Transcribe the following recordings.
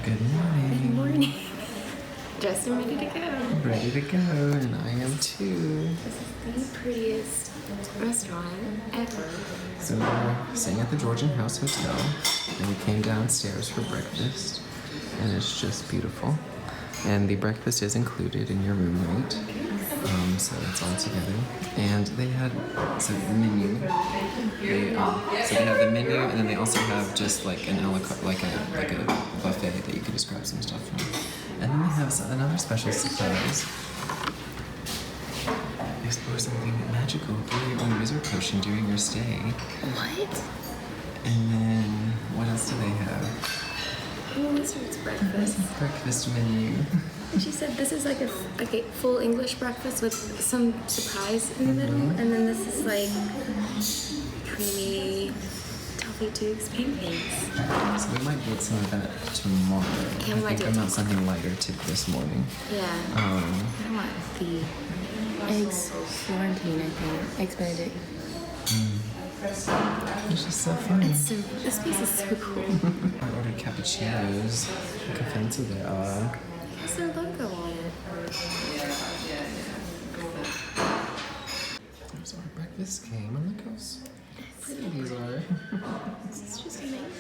Good morning. Good morning. Dressed and ready to go. Ready to go, and I am too. This is the prettiest restaurant ever. So we're staying at the Georgian House Hotel, and we came downstairs for breakfast, and it's just beautiful. And the breakfast is included in your room rate, so it's all together. And they had the menu. They have the menu, and then they also have just like an a la carte, like a buffet that you can just grab some stuff from. And then they have another special surprise. Explore something magical. Brew your own wizard potion during your stay. What? And then what else do they have? Wizard's breakfast. Breakfast menu. And she said this is like a full English breakfast with some surprise in the middle, and then this is like creamy toffee tubes pancakes. So we might get some of that tomorrow. I think I want something lighter this morning. Yeah. I want the eggs Florentine, I think. Eggs Benedict. It's just so fun. This piece is so cool. I ordered cappuccinos. Look how fancy they are. There's their logo on it. So our breakfast came, and look how pretty these are. This is just amazing.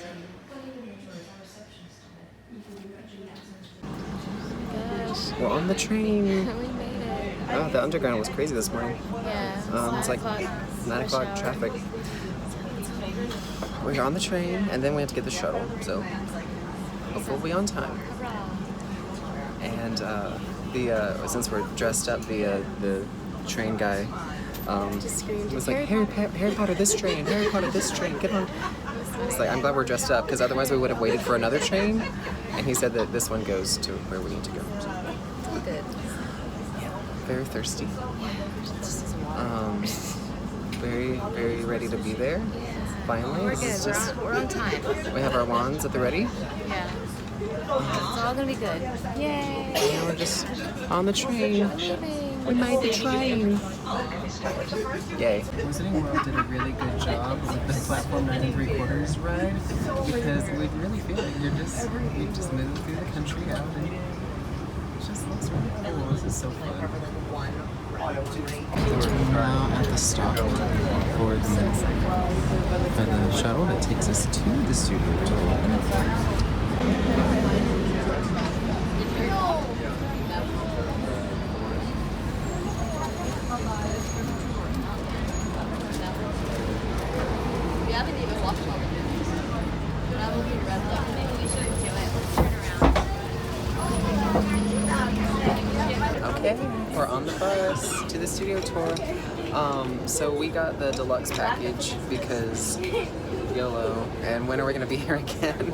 Gosh. We're on the train. We made it. Oh, the underground was crazy this morning. Yeah. It's like 9 o'clock traffic. We're on the train, and then we have to get the shuttle, so hopefully we'll be on time. And since we're dressed up, the train guy Just screamed, was like, Harry Potter this train, Harry Potter this train, get on. It's like, I'm glad we're dressed up, because otherwise we would have waited for another train. And he said that this one goes to where we need to go. So. Good. Yeah, very thirsty. Yeah. Very, very ready to be there. Finally. We're good. We're on time. We have our wands at the ready. Yeah. It's all gonna be good. Yay! And we're just on the train. We made the train. Yay. Wizarding World did a really good job with the platform 9 3/4 ride, because we really feel like we just moved through the country out, and it just looks really cool. This is so fun. We're now at the stop for the shuttle that takes us to the studio tour. Okay, we're on the bus to the studio tour. So we got the deluxe package because YOLO, and when are we going to be here again?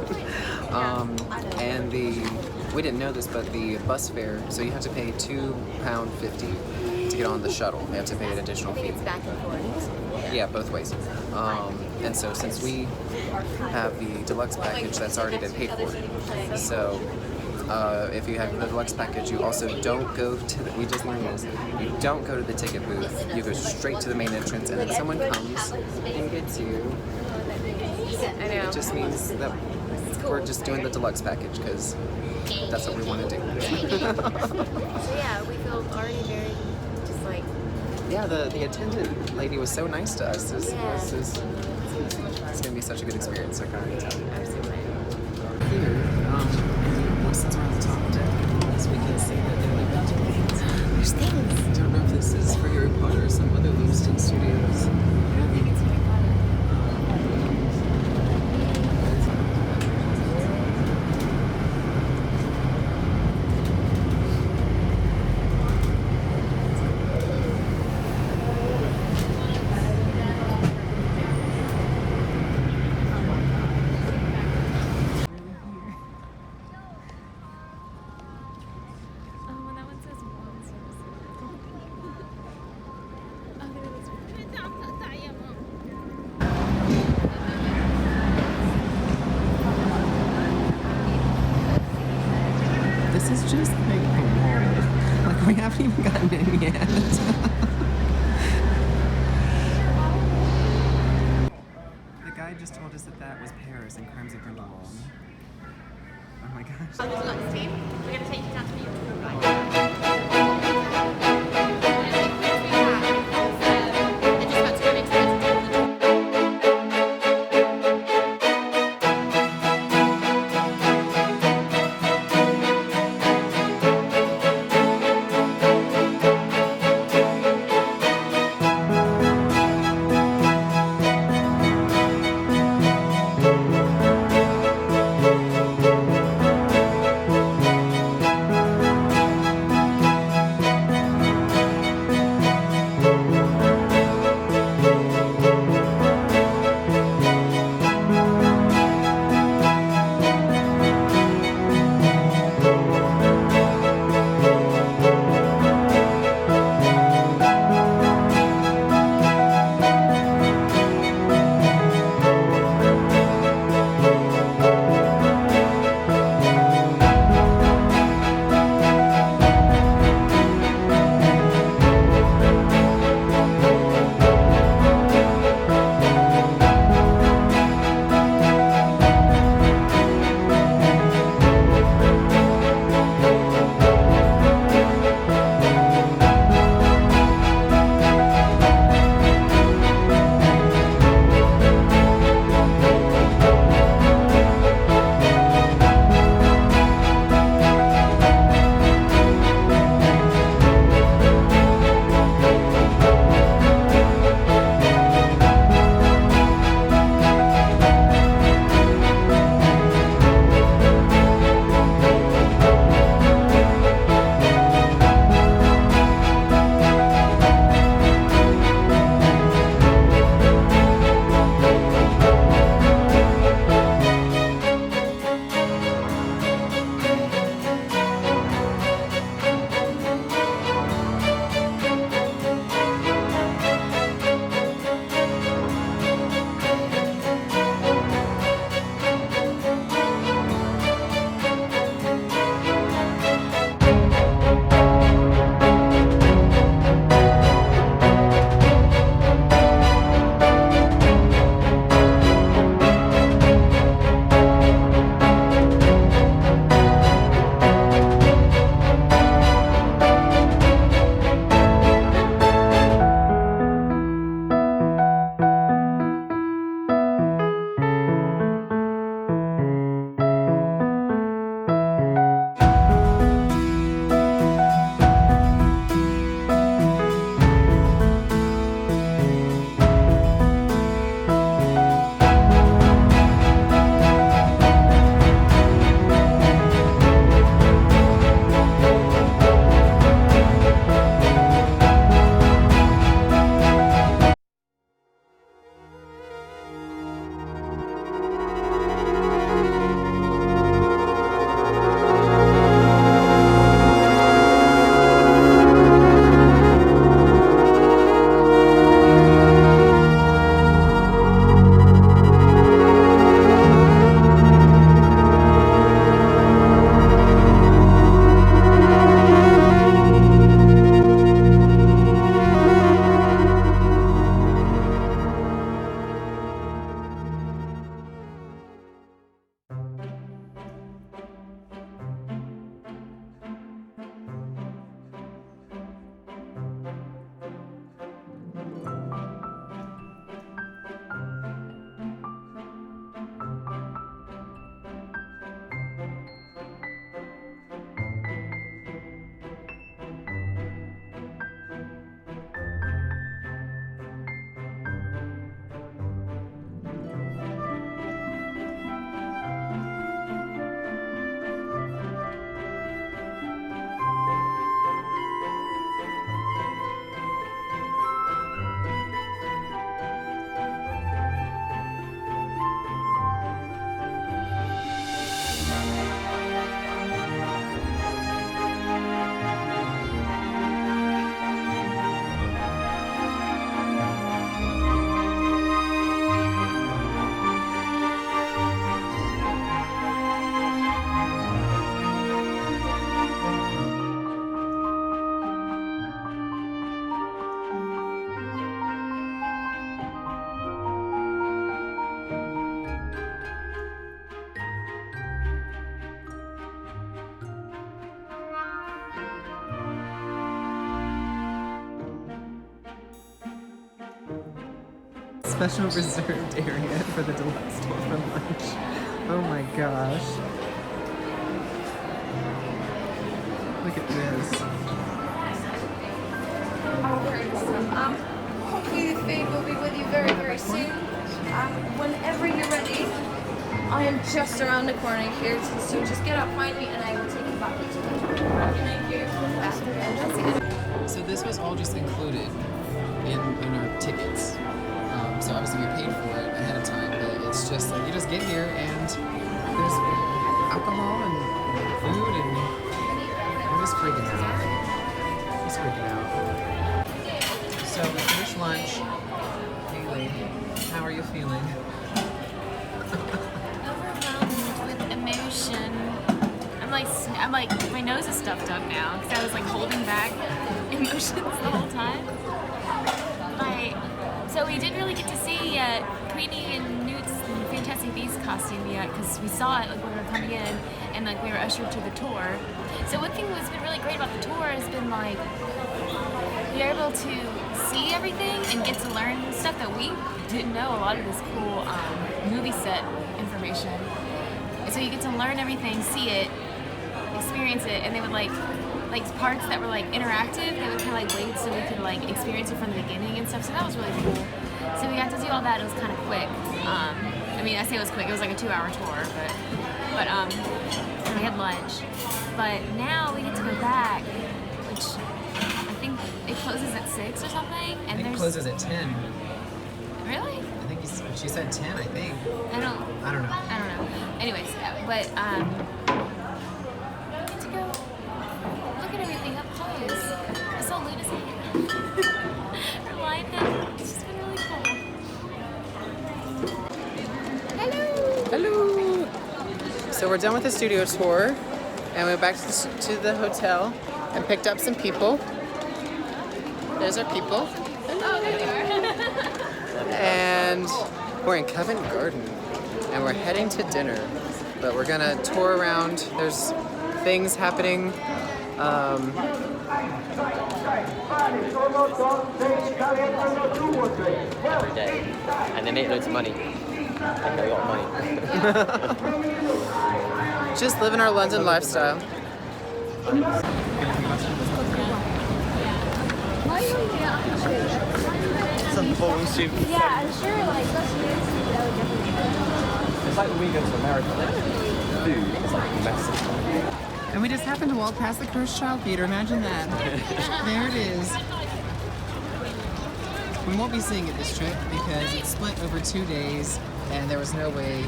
We didn't know this, but the bus fare, so you have to pay £2.50 to get on the shuttle. You have to pay an additional fee. It's back and forth. Yeah, both ways. And so since we have the deluxe package, that's already been paid for. So if you have the deluxe package, you also don't go to we just learned this, you don't go to the ticket booth, you go straight to the main entrance, and then someone comes and gets you. I know. It just means that we're just doing the deluxe package, because that's what we want to do. So yeah, we feel already very just like... Yeah, the attendant lady was so nice to us. It's going to be such a good experience, I can't tell you. Absolutely. Here, since we're on the top deck, as we can see that there are things. There's things. I don't know if this is for Harry Potter or some other Leavesden studios. I think it's Harry Potter. This is just like a wall. Like, we haven't even gotten in yet. The guy just told us that that was Paris and Crimes of Grindelwald. I'm like, gosh. Deluxe team. We're going to take you down to the room right now. special reserved area for the deluxe tour for lunch. Oh my gosh. Look at this. Hopefully the food will be with you very, very soon. Whenever you're ready, I am just around the corner here, so just get up, find me, and I will take you back into the tour. Thank you. So this was all just included in our tickets. So obviously we paid for it ahead of time, but it's just like you just get here and there's alcohol and food and we're just freaking out. Just freaking out. So we finished lunch. Haley, how are you feeling? Overwhelmed with emotion. I'm like, my nose is stuffed up now because I was like holding back emotions the whole time. So we didn't really get to see Queenie and Newt's Fantastic Beasts costume yet because we saw it like when we were coming in and like we were ushered to the tour. So one thing that's been really great about the tour has been like we are able to see everything and get to learn stuff that we didn't know, a lot of this cool movie set information. And so you get to learn everything, see it, experience it, and they would like parts that were like interactive, they would kind of like wait so we could like experience it from the beginning and stuff, so that was really cool. So we got to do all that. It was kind of quick. I mean, I say it was quick, it was like a 2-hour tour, but and we had lunch. But now we get to go back, which I think it closes at 6 or something. And I think it closes at 10. Really? I think she said 10, I think. I don't know. Anyways, but get to go look at everything up close. I saw Luna's hand. Her live hand. It's just been really cool. Hello. Hello! So we're done with the studio tour and we went back to the hotel and picked up some people. There's our people. Oh, there you are. And we're in Covent Garden and we're heading to dinner. But we're gonna tour around. There's things happening. Every day, and they make loads of money. Like a lot of money. Just living our London lifestyle. Some bullshit. Yeah, I'm sure, like, that's It's like when we go to America, like, food is like massive. And we just happened to walk past the Cursed Child Theater. Imagine that. There it is. We won't be seeing it this trip because it's split over 2 days and there was no way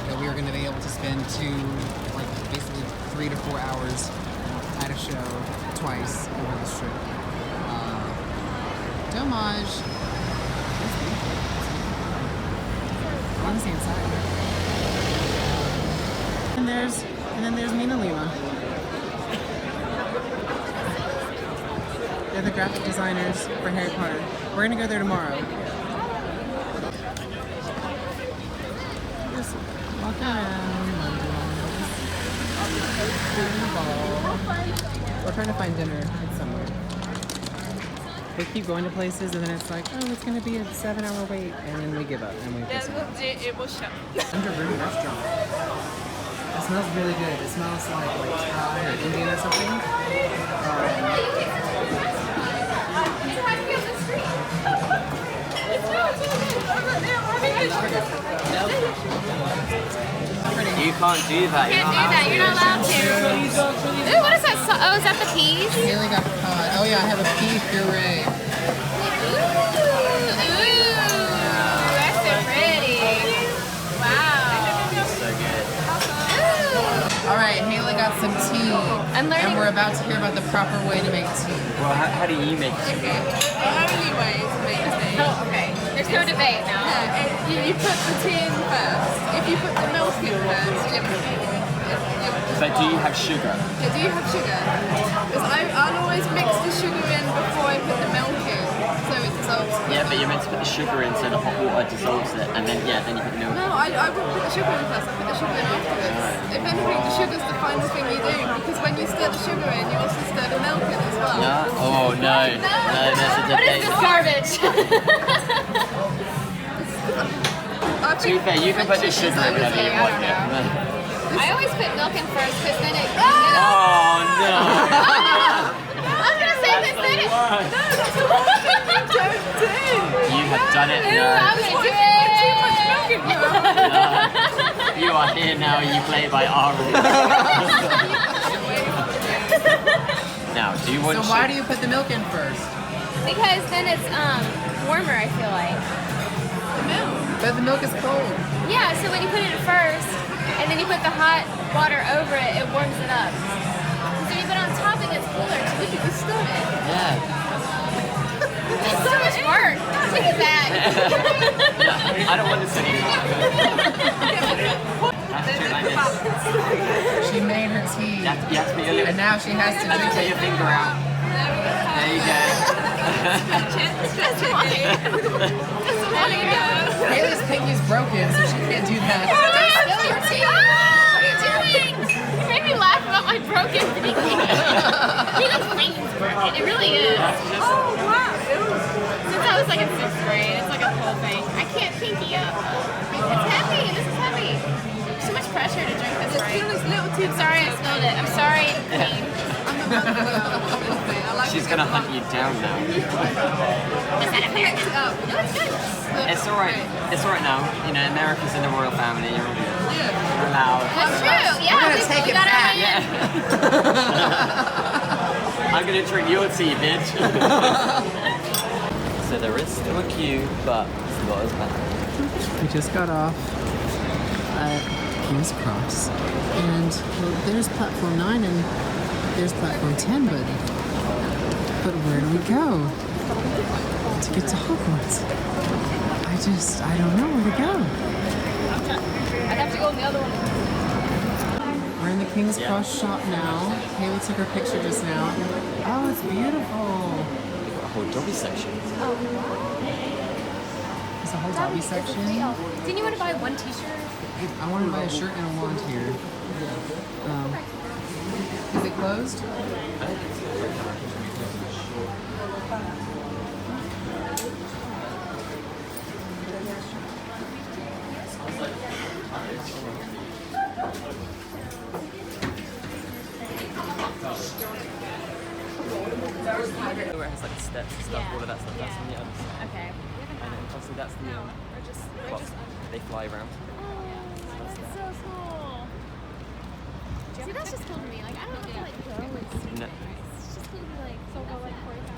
that we were going to be able to spend basically 3 to 4 hours at a show twice over this trip. Dommage. I want to see inside. And then there's Mina Lima. They're the graphic designers for Harry Potter. We're gonna go there tomorrow. Just walk around London. We're trying to find dinner somewhere. We keep going to places and then it's like, oh, it's gonna be a 7-hour wait, and then we give up and we just it was shut. Under room restaurant. It smells really good. It smells like Thai or Indian or something. You can't do that. Can't do that. You're not allowed to. Ooh, what is that? Oh, is that the peas? Haley got caught. Oh yeah, I have a pea puree. Ooh, that's so pretty. Wow. So good. Ooh. All right, Haley got some tea. I'm learning. And we're about to hear about the proper way to make tea. Well, how do you make it? Okay. The only way to make tea. Oh, okay. There's no debate now. You put the tea in first. If you put the milk in first, But do you have sugar? Yeah, do you have sugar? Because I'll always mix the sugar in before I put the milk in, so it dissolves. Yeah, but you're meant to put the sugar in so the hot water dissolves it, and then then you put the milk in. No, I won't put the sugar in first, I put the sugar in afterwards. If anything, the sugar's the final thing you do, because when you stir the sugar in, you also stir the milk in as well. No? Oh no. No, there's a What is debate. this garbage? To be fair, you can put the sugar in whenever you want it. I always put milk in first because then it. Oh no! I was gonna say this then it. You have done it. I'm gonna do it. No. You are here now. You play by our rules. Now, do you want? So why do you put the milk in first? Because then it's warmer. I feel like. But the milk is cold. Yeah. So when you put it in first, and then you put the hot water over it, it warms it up. So you put it on top, it gets cooler. So you can stir it. Yeah. It's so much work. Take it back. I don't want this anymore. That's too nice. She made her tea. You have to put your lip. And now she has to drink Take it. your finger out. There you go. That's why. Haley's pinky's broken, so she can't do that. Spill your tea. What are you doing? You made me laugh about my broken pinky. You think pinky's broken? It really is. Oh, wow. Since I was like in 6th grade, it's like a whole thing. I can't pinky up. It's heavy. This is heavy. Too much pressure to drink this right. I'm sorry I spilled it. I'm sorry, Queen. She's gonna hunt you down now. Is that American? No, it's good. It's alright. It's alright now. You know, America's in the royal family. You're allowed. That's true. Yeah. We're gonna take it got back. Yeah. I'm gonna drink your tea, bitch. So there is still a queue, but it's not as bad. We just got off at King's Cross, and well, there's platform 9 and there's platform 10, but where do we go to get to Hogwarts? I don't know where to go. I'd have to go in the other one. We're in the King's Cross shop now. Haley took her picture just now. Oh, it's beautiful. They've got a whole Dobby section. There's a whole Dobby section. Didn't you want to buy one t-shirt? I want to buy a shirt and a wand here. Is it closed? Where it has like steps and stuff, all of that stuff, that's on the other side. Okay. And then obviously that's the well, they fly around. That's so cool. See, that's just cool to me. Like, I don't have to like go and see No. things. It's just cool to be like, so go like 45.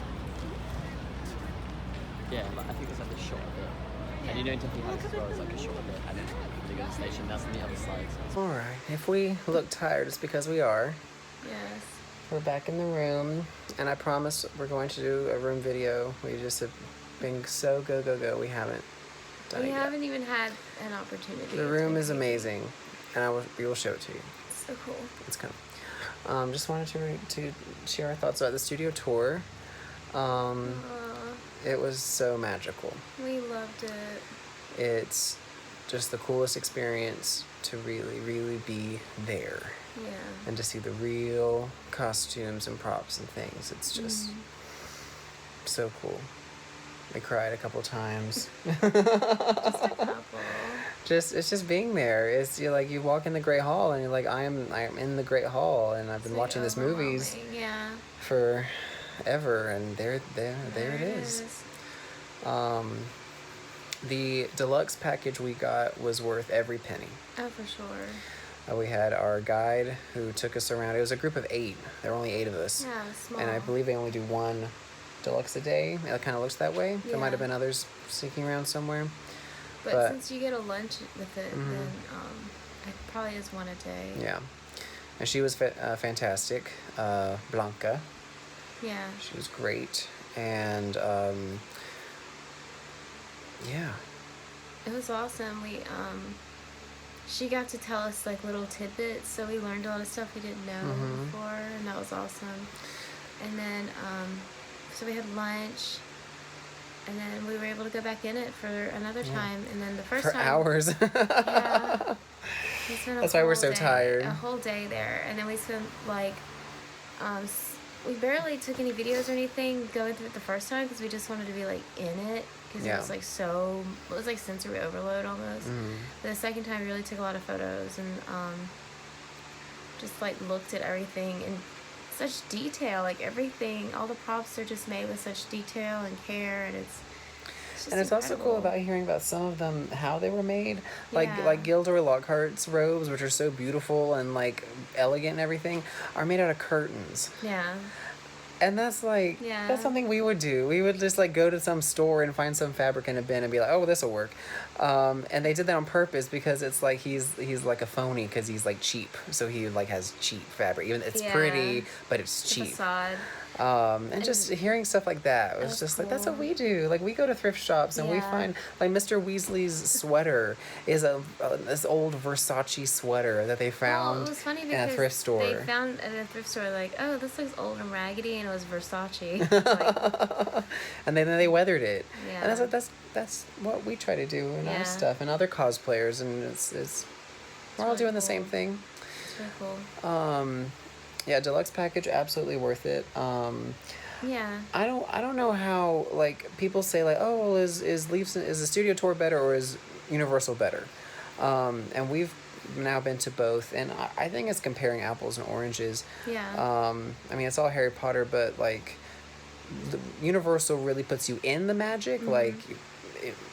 Yeah, like I think it's like a shot of it. And you know in Temple House as well, it's like a shot of it. And then they go to the station, that's on the other side. So Alright, if we look tired, it's because we are. Yes. We're back in the room, and I promise we're going to do a room video. We just have been so go, we haven't done We it yet. haven't even had an opportunity. The room is amazing, and we will show it to you. So cool. It's coming. Just wanted to share our thoughts about the studio tour. It was so magical. We loved it. It's just the coolest experience to really be there. Yeah. And to see the real costumes and props and things. It's just so cool. I cried a couple times. Just a couple. It's just being there. It's you walk in the Great Hall and you're like, I'm in the Great Hall, and I've been watching these movies Yeah. forever, and there it is. The deluxe package we got was worth every penny. Oh, for sure. We had our guide who took us around. It was a group of 8. There were only 8 of us. Yeah, small. And I believe they only do 1 deluxe a day. It kind of looks that way. There might have Yeah. been others sneaking around somewhere. But since you get a lunch with it, then it probably is 1 a day. Yeah. And she was fantastic. Blanca. Yeah. She was great. And yeah. It was awesome. She got to tell us like little tidbits, so we learned a lot of stuff we didn't know before, and that was awesome. And then, so we had lunch, and then we were able to go back in it for another time. And then the first For time, hours. yeah, we spent a That's why we're whole so day- tired. A whole day there, and then we spent like, we barely took any videos or anything going through it the first time because we just wanted to be like in it. because Yeah. it was like it was like sensory overload almost. But the second time, we really took a lot of photos and just like looked at everything in such detail. Like everything, all the props are just made with such detail and care, and it's just And it's also cool incredible. about hearing about some of them, how they were made. Like Yeah. like Gilderoy Lockhart's robes, which are so beautiful and like elegant and everything, are made out of curtains. Yeah. And that's like, Yeah. that's something we would do. We would just like go to some store and find some fabric in a bin and be like, oh, this will work. And they did that on purpose because it's like he's like a phony because he's like cheap. So he like has cheap fabric. Even it's Yeah. pretty, but it's The cheap. facade. And just hearing stuff like that was That's just like, that's what cool. we do. Like we go to thrift shops and we Yeah. find like Mr. Weasley's sweater is this old Versace sweater that they Well, found it was funny in because a thrift store. they found at a thrift store like, oh, this looks old and raggedy, and it was Versace. Like, And then they weathered it. Yeah. And that's what we try to do in Yeah. our stuff and other cosplayers, and it's we're all really doing the cool. same thing. it's really cool. Yeah, deluxe package, absolutely worth it. Yeah. I don't know how, like, people say like, oh, well, is Leavesden, is the studio tour better or is Universal better? And we've now been to both, and I think it's comparing apples and oranges. Yeah. I mean, it's all Harry Potter, but like the Universal really puts you in the magic, like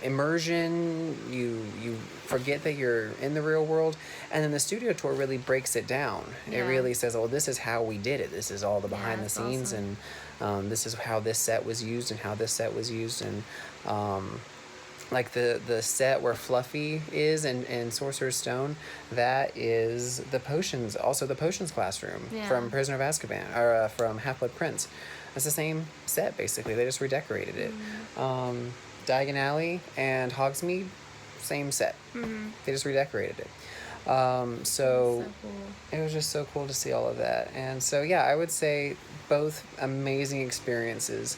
immersion. You forget that you're in the real world, and then the studio tour really breaks it down. It Yeah. really says, "Oh, this is how we did it. This is all the behind the that's scenes, awesome. and this is how this set was used, and how this set was used, and." Like the set where Fluffy is in Sorcerer's Stone, that is the potions, also the potions classroom Yeah. from Prisoner of Azkaban, or from Half-Blood Prince. It's the same set, basically. They just redecorated it. Diagon Alley and Hogsmeade, same set. They just redecorated it. So So cool. it was just so cool to see all of that. And so, yeah, I would say both amazing experiences.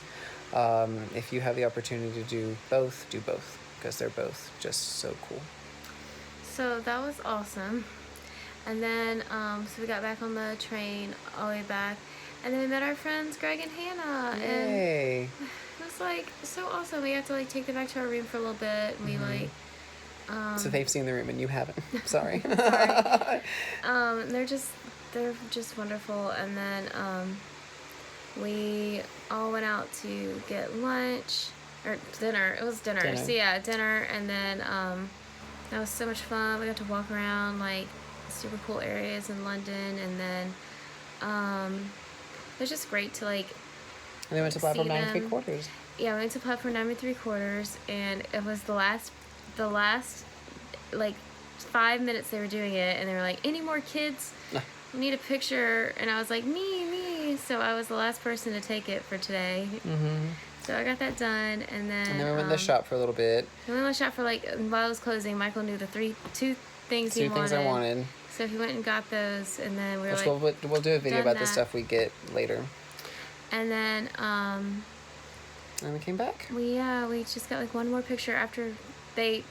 If you have the opportunity to do both, because they're both just so cool. So that was awesome. And then, so we got back on the train all the way back, and then we met our friends Greg and Hannah, and Yay! it was like so awesome. We got to like take them back to our room for a little bit, and we like, So they've seen the room and you haven't. Sorry. they're just wonderful. And then we all went out to get lunch or dinner. It was dinner. Dinner. So yeah, dinner, and then that was so much fun. We got to walk around like super cool areas in London, and then it was just great to like. And they went to platform See 9 them. 3/4. Yeah, we went to platform 9 3/4, and it was the last like 5 minutes they were doing it, and they were like, any more kids? We need a picture. And I was like, me. So I was the last person to take it for today. So I got that done, and then And then we went to the shop for a little bit. we went to the shop for like while it was closing. Michael knew the two things he Two things I wanted. So he went and got those, and then we were Which like, we'll do a video done about the that. stuff we get later. and then And we came back. we just got like one more picture after they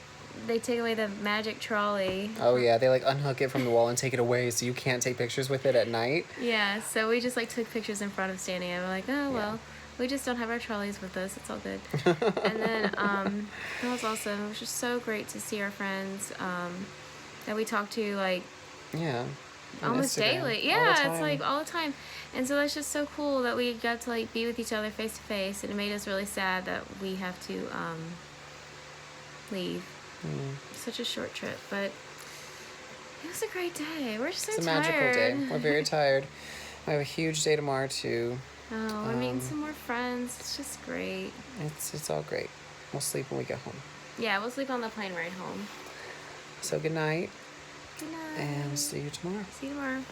take away the magic trolley. Oh yeah, they like unhook it from the wall and take it away, so you can't take pictures with it at night. Yeah, so we just like took pictures in front of standing. And we're like, oh well, we just don't have our trolleys with us. It's all good. And then that was awesome. It was just so great to see our friends that we talked to like Yeah. On almost Instagram, daily. all the Yeah, it's time. like all the time. And so that's just so cool that we got to like be with each other face to face, and it made us really sad that we have to leave. Such a short trip, but it was a great day. We're so It's a tired. magical day. We're very tired. We have a huge day tomorrow too. Oh, we're meeting some more friends. It's just great. It's all great. We'll sleep when we get home. Yeah, we'll sleep on the plane ride home. So good night, Good night. and see you tomorrow. See you tomorrow.